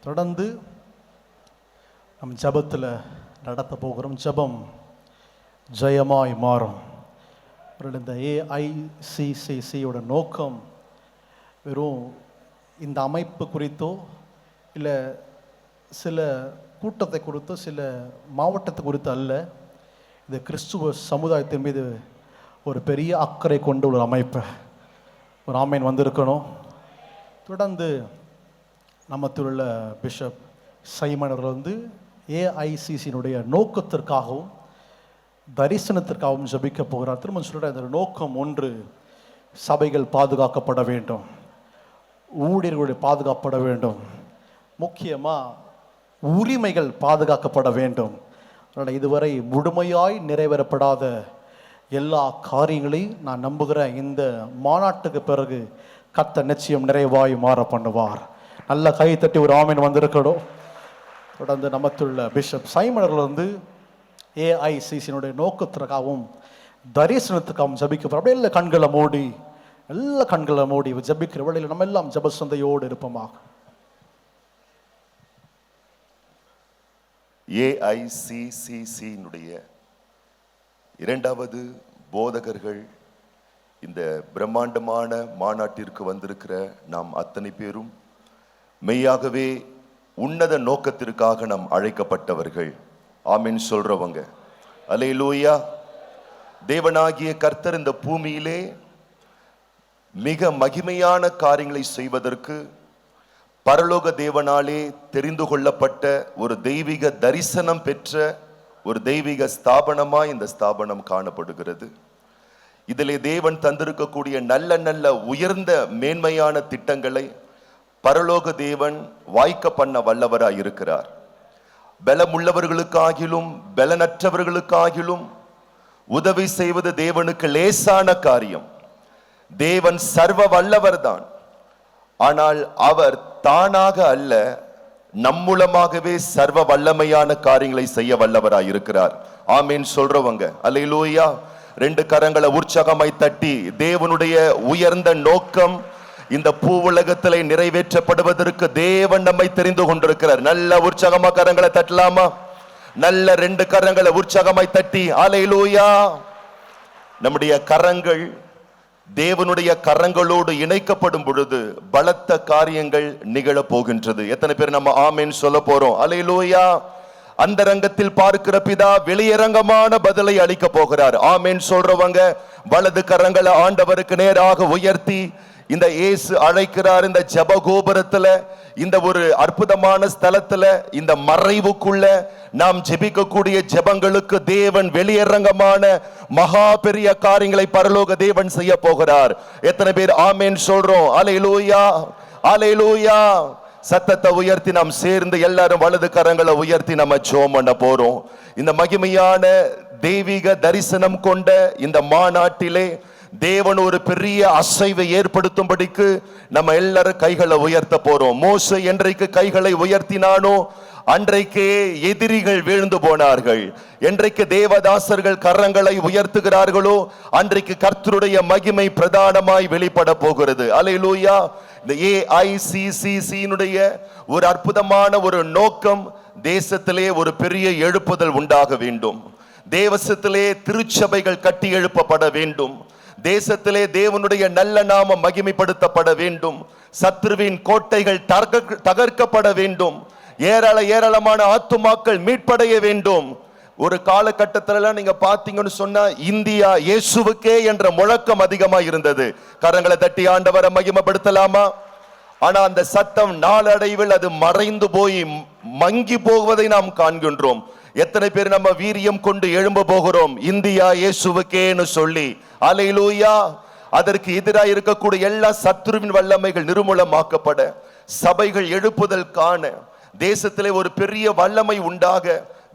தொடர்ந்து நம் ஜபத்தில் நடத்த போகிறோம். ஜபம் ஜெயமாய் மாறும். இந்த ஏஐசிசிசியோட நோக்கம் வெறும் இந்த அமைப்பு குறித்தோ இல்லை சில கூட்டத்தை குறித்தோ சில மாவட்டத்தை குறித்தோ அல்ல. இது கிறிஸ்துவ சமுதாயத்தின் மீது ஒரு பெரிய அக்கறை கொண்ட ஒரு அமைப்பு. ஒரு ஆமீன் வந்திருக்கணும். தொடர்ந்து நம்மத்தில் உள்ள பிஷப் சைமன் அவர்கள் ஏஐசிசியினுடைய நோக்கத்திற்காகவும் தரிசனத்திற்காகவும் ஜபிக்க போகிறார். திரும்ப சொல்கிற அந்த நோக்கம் ஒன்று, சபைகள் பாதுகாக்கப்பட வேண்டும், ஊழியர்களுடைய பாதுகாக்கப்பட வேண்டும், முக்கியமாக உரிமைகள் பாதுகாக்கப்பட வேண்டும். அதனால் இதுவரை முழுமையாய் நிறைவேறப்படாத எல்லா காரியங்களையும் நான் நம்புகிறேன் இந்த மாநாட்டுக்கு பிறகு கர்த்தர் நிச்சயம் நிறைவாய் மாற பண்ணுவார். நல்ல கை தட்டி ஒரு ஆமீன் வந்திருக்கணும். தொடர்ந்து நம்மத்துள்ள பிஷப் சைமனர்கள் ஏஐசிசியினுடைய நோக்கத்திற்காகவும் தரிசனத்துக்காகவும் ஜபிக்க அப்படியே எல்லா கண்களை மூடி ஜபிக்கிற வழியில் நம்ம எல்லாம் ஜப சந்தையோடு இருப்போமாக. ஏஐசிசிசியினுடைய இரண்டாவது போதகர்கள் இந்த பிரம்மாண்டமான மாநாட்டிற்கு வந்திருக்கிற நாம் அத்தனை பேரும் மெய்யாகவே உன்னத நோக்கத்திற்காக நாம் அழைக்கப்பட்டவர்கள். ஆமீன் சொல்றவங்க அல்லேலூயா. தேவனாகிய கர்த்தர் இந்த பூமியிலே மிக மகிமையான காரியங்களை செய்வதற்கு பரலோக தேவனாலே தெரிந்து கொள்ளப்பட்ட ஒரு தெய்வீக தரிசனம் பெற்ற ஒரு தெய்வீக ஸ்தாபனமாய் இந்த ஸ்தாபனம் காணப்படுகிறது. இதிலே தேவன் தந்திருக்கக்கூடிய நல்ல நல்ல உயர்ந்த மேன்மையான திட்டங்களை பரலோக தேவன் வாய்க்க பண்ண வல்லவராய் இருக்கிறார். பலமுள்ளவர்களுக்காகிலும் பலனற்றவர்களுக்காகிலும் உதவி செய்வது தேவனுக்கு லேசான காரியம். தேவன் சர்வ வல்லவர் தான். ஆனால் அவர் தானாக அல்ல, நம் மூலமாகவே சர்வ வல்லமையான காரியங்களை செய்ய வல்லவராய் இருக்கிறார். ஆமீன் சொல்றவங்க அல்லேலூயா. ரெண்டு கரங்களை உற்சாகமாய் தட்டி தேவனுடைய உயர்ந்த நோக்கம் இந்த பூவுலகத்திலே நிறைவேற்றப்படுவதற்கு தேவன் நம்மை தெரிந்து கொண்டிருக்கிறார். நல்ல உற்சாகமா கரங்களை தட்டலாமா? நல்ல ரெண்டு கரங்களை உற்சாகமாய் தட்டி அல்லேலூயா. நம்முடைய கரங்கள் தேவனுடைய கரங்களோடு இணைக்கப்படும் பொழுது பலத்த காரியங்கள் நிகழ போகின்றது. எத்தனை பேர் நம்ம ஆமீன் சொல்ல போறோம்? அல்லேலூயா. அந்த ரங்கத்தில் பார்க்கிற பிதா வெளியரங்கமான பதிலை அளிக்க போகிறார். ஆமீன் சொல்றவங்க வலது கரங்களை ஆண்டவருக்கு நேராக உயர்த்தி இந்த இயேசு அழைக்கிறார். இந்த ஜெப கோபுரத்துல, இந்த ஒரு அற்புதமான ஸ்தலத்துல, இந்த மறைவுக்குள்ள நாம் ஜெபிக்கக்கூடிய ஜெபங்களுக்கு தேவன் வெளியரங்கமான மகா பெரிய காரியங்களை பரலோக தேவன் செய்ய போகிறார். எத்தனை பேர் ஆமீன் சொல்றோம்? அல்லேலூயா அல்லேலூயா. சத்தத்தை உயர்த்தி நாம் சேர்ந்து எல்லாரும் வலது கரங்களை உயர்த்தி நம்ம ஜெபம் பண்ண போறோம். இந்த மகிமையான தெய்வீக தரிசனம் கொண்ட இந்த மாநாட்டிலே தேவன் ஒரு பெரிய அசைவை ஏற்படுத்தும்படிக்கு நம்ம எல்லாரும் கைகளை உயர்த்த போறோம். மோசே என்றைக்கு கைகளை உயர்த்தினானோ அன்றைக்கே எதிரிகள் வீழ்ந்து போனார்கள். என்றைக்கு தேவதாசர்கள் கரங்களை உயர்த்துகிறார்களோ அன்றைக்கு கர்த்தருடைய மகிமை பிரதானமாய் வெளிப்பட போகிறது. அல்லேலூயா. இந்த ஏஐசிசிசியினுடைய ஒரு அற்புதமான ஒரு நோக்கம், தேசத்திலே ஒரு பெரிய எழுப்புதல் உண்டாக வேண்டும். தேசத்திலே திருச்சபைகள் கட்டி எழுப்பப்பட வேண்டும். தேசத்திலே தேவனுடைய நல்ல நாமம் மகிமைப்படுத்தப்பட வேண்டும். சத்ருவின் கோட்டைகள் தகர்க்கப்பட வேண்டும். ஏராளமான ஆத்துமாக்கள் மீட்படைய வேண்டும். ஒரு காலகட்டத்தில நீங்க பாத்தீங்கன்னு சொன்னா இந்தியா இயேசுவுக்கே என்ற முழக்கம் அதிகமா இருந்தது. கரங்களை தட்டி ஆண்டவரை மகிமைப்படுத்தலாமா? ஆனா அந்த சத்தம் நாளடைவில் அது மறைந்து போய் மங்கி போவதை நாம் காண்கின்றோம். எத்தனை பேர் நம்ம வீரியம் கொண்டு எழும்ப போகிறோம் இந்தியா இயேசுவுக்கேன்னு சொல்லி? அல்லேலூயா. அதற்கு எதிராக இருக்கக்கூடிய எல்லா சத்துருவின் வல்லமைகள் நிர்மூலமாக்கப்பட, சபைகள் எழுப்புதல் காண, தேசத்திலே ஒரு பெரிய வல்லமை உண்டாக,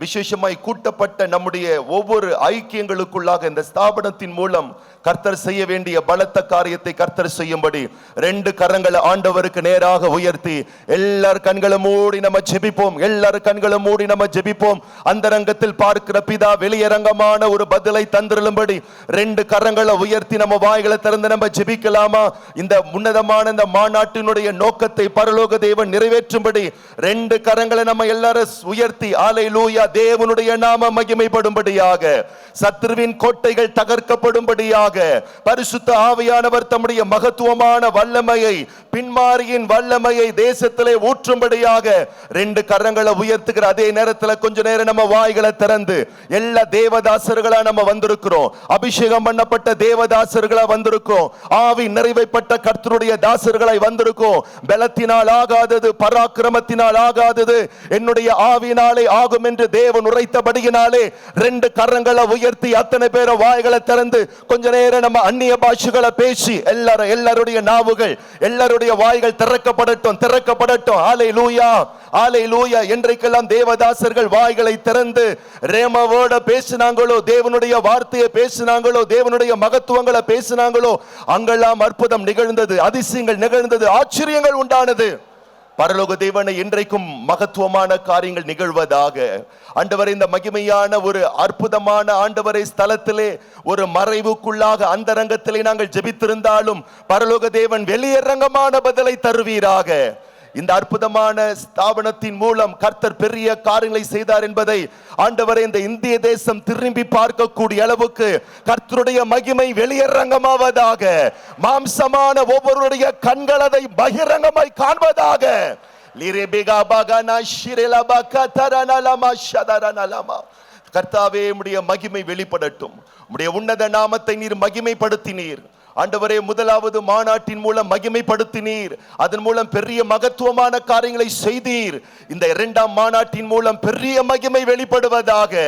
விசேஷமாய் கூட்டப்பட்ட நம்முடைய ஒவ்வொரு ஐக்கியங்களுக்குள்ளாக இந்த ஸ்தாபனத்தின் மூலம் கர்த்தர் செய்ய வேண்டிய பலத்த காரியத்தை கர்த்தர் செய்யும்படி 2 கரங்களை ஆண்டவருக்கு நேராக உயர்த்தி எல்லார் கண்களை மூடி நம்ம ஜெபிப்போம். எல்லார் கண்களை மூடி நம்ம ஜெபிப்போம். அந்தரங்கத்தில் பார்க்கிற பிதா வெளியரங்கமான ஒரு பதிலை தந்திருளும்படி 2 கரங்களை உயர்த்தி நம்ம வாய்களை திறந்து நம்ம ஜெபிக்கலாமா? இந்த உன்னதமான இந்த மாநாட்டினுடைய நோக்கத்தை பரலோக தேவன் நிறைவேற்றும்படி 2 கரங்களை நம்ம எல்லாரும் உயர்த்தி அல்லேலூயா, தேவனுடைய நாமம் மகிமைப்படும்படியாக, சத்துருவின் கோட்டைகள் தகர்க்கப்படும்படியாக, பரிசுத்த ஆவியானவர் தம்முடைய மகத்துவமான வல்லமையை, பின்மாரியின் வல்லமையை தேசத்திலே ஊற்றும்படியாக 2 கரங்களை உயர்த்துகிற அதே நேரத்தில் கொஞ்ச நேரம் நம்ம வாய்களை திறந்து எல்லா தேவதாசர்களா நம்ம வந்திருக்கிறோம். அபிஷேகம் பண்ணப்பட்ட தேவதாசர்களா வந்திருக்கோம். ஆவி நிறைவைப்பட்ட கர்த்தருடைய தாசர்களாய் வந்திருக்கோம். பலத்தினால் ஆகாதது, பராக்கிரமத்தினால் ஆகாதது, என்னுடைய ஆவியினாலே ஆகும் என்று தேவன் உரைத்தபடியினாலே 2 கரங்களை உயர்த்தி அத்தனை பேரை வாய்களை திறந்து கொஞ்ச நேரம் நம்ம அந்நிய பாஷைகளை பேசி எல்லாருடைய நாவுகள், எல்லாருடைய வாய்கள் திறக்கப்படட்டும், திறக்கப்படட்டும். அல்லேலூயா, அல்லேலூயா. என்றைக்கெல்லாம் தேவதாசர்கள் வாய்களை திறந்து ரேமவோட பேசினாங்களோ, தேவனுடைய வார்த்தையை பேசினாங்களோ, தேவனுடைய மகத்துவங்களை பேசினாங்களோ, அங்கெல்லாம் அற்புதம் நிகழ்ந்தது, அதிசயங்கள் நிகழ்ந்தது, ஆச்சரியங்கள் உண்டானது. பரலோக தேவனை இன்றைக்கும் மகத்துவமான காரியங்கள் நிகழ்வதாக. ஆண்டவரே, இந்த மகிமையான ஒரு அற்புதமான ஆண்டவரை ஸ்தலத்திலே ஒரு மறைவுக்குள்ளாக அந்தரங்கத்திலே நாங்கள் ஜெபித்திருந்தாலும் பரலோக தேவன் வெளியரங்கமான பதிலை தருவீராக. இந்த அற்புதமான ஸ்தாபனத்தின் மூலம் கர்த்தர் பெரிய காரியங்களை செய்தார் என்பதை ஆண்டவரே இந்த இந்திய தேசம் திரும்பி பார்க்கக்கூடிய அளவுக்கு கர்த்தருடைய மகிமை வெளியரங்கமாவதாக. மாம்சமான ஒவ்வொருடைய கண்கள் அதை பகிரங்கமாய் காண்பதாக. கர்த்தாவே, உம்முடைய மகிமை வெளிப்படட்டும். உம்முடைய உன்னத நாமத்தை நீர் மகிமைப்படுத்தினீர் ஆண்டவரே. முதலாவது மாநாட்டின் மூலம் மகிமைப்படுத்தினீர், அதன் மூலம் பெரிய மகத்துவமான காரியங்களை செய்தீர். இந்த 2ஆம் மாநாட்டின் மூலம் பெரிய மகிமை வெளிப்படுவதாக,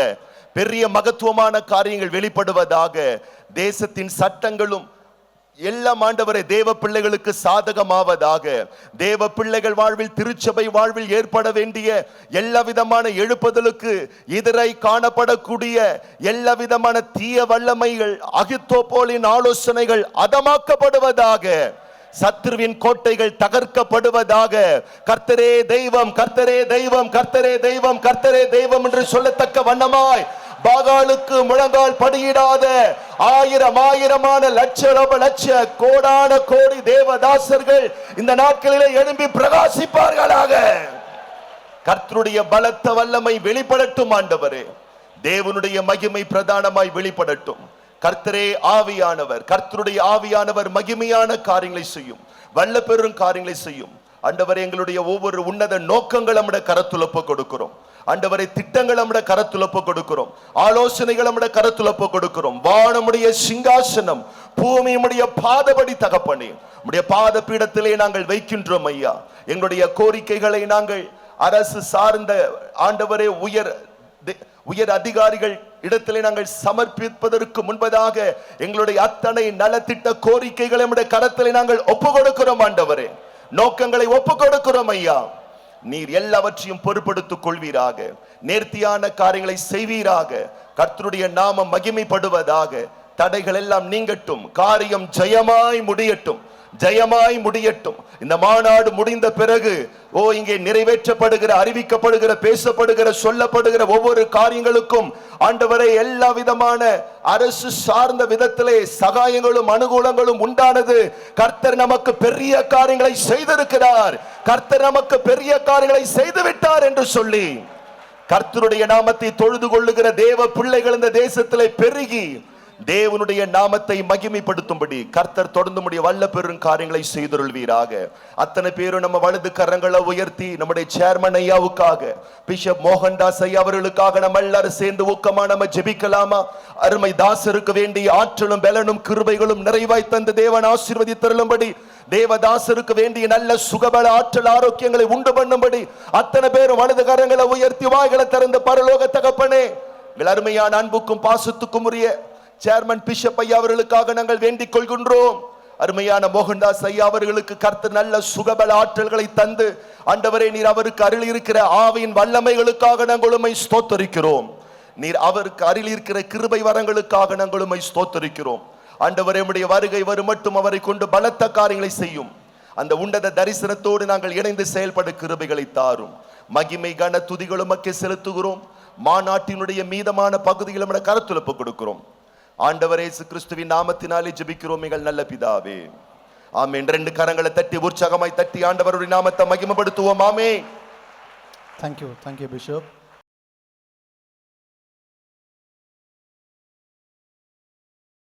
பெரிய மகத்துவமான காரியங்கள் வெளிப்படுவதாக. தேசத்தின் சட்டங்களும் எல்லாம் ஆண்டவரே தேவ பிள்ளைகளுக்கு சாதகமாவதாக. தேவ பிள்ளைகள் வாழ்வில், திருச்சபை வாழ்வில் ஏற்பட வேண்டிய எல்லா விதமான எழுப்புதலுக்கு எதிராய் காணப்படக்கூடிய எல்லா விதமான தீய வல்லமைகள், அகித்தோப்போலின் ஆலோசனைகள் அதமாக்கப்படுவதாக. சத்துருவின் கோட்டைகள் தகர்க்கப்படுவதாக. கர்த்தரே தெய்வம், கர்த்தரே தெய்வம், கர்த்தரே தெய்வம், கர்த்தரே தெய்வம் என்று சொல்லத்தக்க வண்ணமாய் பாகாலுக்கு முழங்கால் படியிடாத ஆயிரமான லட்ச கோடான கோடி தேவதாசர்கள் இந்த நாட்களிலே எழும்பி பிரகாசிப்பார்களாக. கர்த்தருடைய பலத்த வல்லமை வெளிப்படட்டும் ஆண்டவரே. தேவனுடைய மகிமை பிரதானமாய் வெளிப்படட்டும். கர்த்தரே ஆவியானவர், கர்த்தருடைய ஆவியானவர் மகிமையான காரியங்களை செய்யும், வல்ல பெரும் காரியங்களை செய்யும். ஆண்டவரே, எங்களுடைய ஒவ்வொரு உன்னத நோக்கங்கள் நம்முடைய கரத்தில் ஒப்புக் கொடுக்கிறோம். ஆண்டவரே, திட்டங்கள் நம்முடைய கரத்தில் ஒப்புக் கொடுக்கிறோம். ஆலோசனைகள் நம்முடைய கரத்தில் ஒப்புக் கொடுக்கிறோம். வானமுடைய சிங்காசனம், பூமியுடைய பாதபடி தகப்பனே, உம்முடைய பாத பீடத்திலே நாங்கள் வைக்கின்றோம் ஐயா. எங்களுடைய கோரிக்கைகளை நாங்கள் அரசு சார்ந்த ஆண்டவரே உயர் அதிகாரிகள் இடத்திலே நாங்கள் சமர்ப்பிப்பதற்கு முன்பதாக எங்களுடைய அத்தனை நலத்திட்ட கோரிக்கைகளை நம்முடைய கரத்திலே நாங்கள் ஒப்புக் கொடுக்கிறோம் ஆண்டவரே. நோக்கங்களை ஒப்புக் கொடுக்கிறோம் ஐயா. நீர் எல்லாவற்றையும் பொறுப்படுத்திக் கொள்வீராக. நேர்த்தியான காரியங்களை செய்வீராக. கர்த்தருடைய நாமம் மகிமைப்படுவதாக. தடைகள் எல்லாம் நீங்கட்டும். காரியம் ஜெயமாய் முடியட்டும், ஜெயமாய் முடியட்டும். இந்த மாநாடு முடிந்த பிறகு இங்கே நிறைவேற்றப்படுகிற, அறிவிக்கப்படுகிற, பேசப்படுகிற, சொல்லப்படுகிற ஒவ்வொரு காரியங்களுக்கும் ஆண்டவரே எல்லா விதமான அரசு சார்ந்த விதத்திலே சகாயங்களும் அனுகூலங்களும் உண்டானது. கர்த்தர் நமக்கு பெரிய காரியங்களை செய்திருக்கிறார், கர்த்தர் நமக்கு பெரிய காரியங்களை செய்துவிட்டார் என்று சொல்லி கர்த்தருடைய நாமத்தை தொழுது கொள்ளுகிற தேவ பிள்ளைகள் இந்த தேசத்திலே பெருகி தேவனுடைய நாமத்தை மகிமைப்படுத்தும்படி கர்த்தர் தொடர்ந்து வல்ல பெரும் காரியங்களை செய்தருள்வீராக. அத்தனை பேரும் நம்ம வலது கரங்களை உயர்த்தி நம்முடைய சேர்மன் ஐயாவுக்காக, பிஷப் மோகன்தாஸ் ஐயா அவர்களுக்காக நம்ம எல்லாரும் சேர்ந்து ஊக்கமா நம்ம ஜெபிக்கலாமா? அருமை தாசருக்கு வேண்டிய ஆற்றலும் பலனும் கிருபைகளும் நிறைவாய் தந்து தேவன் ஆசீர்வதித்தருளும்படி, தேவதாசருக்கு வேண்டிய நல்ல சுகபல ஆற்றல் ஆரோக்கியங்களை உண்டு பண்ணும்படி அத்தனை பேரும் வலது கரங்களை உயர்த்தி வாய்களை திறந்து பரலோக தகப்பனே, அருமையான அன்புக்கும் பாசத்துக்கும் உரிய சேர்மன் பிஷப் ஐயா அவர்களுக்காக நாங்கள் வேண்டிக் கொள்கின்றோம். அருமையான மோகன்தாஸ் ஐயா அவர்களுக்கு கர்த்தர் நல்ல சுகபல ஆற்றல்களை தந்து ஆண்டவரே, நீர் அவருக்கு அருள் இருக்கிற ஆவியின் வல்லமைகளுக்காக நாங்கள் உம்மை ஸ்தோத்தரிக்கிறோம். நீர் அவருக்கு அருள் இருக்கிற கிருபை வரங்களுக்காக நாங்கள் உம்மை ஸ்தோத்தரிக்கிறோம். ஆண்டவரே உம்முடைய வருகை வரும் மட்டும் அவரை கொண்டு பலத்த காரியங்களை செய்யும். அந்த உன்னத தரிசனத்தோடு நாங்கள் இணைந்து செயல்பட கிருபைகளை தாரும். மகிமை கன துதிகளும் உமக்கே செலுத்துகிறோம். மாநாட்டினுடைய மீதமான பகுதிகளை நம்முடைய கரத்துல கொடுக்கிறோம். ஆண்டவரே இயேசு கிறிஸ்துவின் நாமத்தினாலே ஜெபிக்கிறோம் எங்கள் நல்ல பிதாவே, ஆமென். 2 கரங்களை தட்டி உற்சாகமாய் தட்டி ஆண்டவருடைய நாமத்தை மகிமைப்படுத்துவோம். ஆமென். Thank you bishop.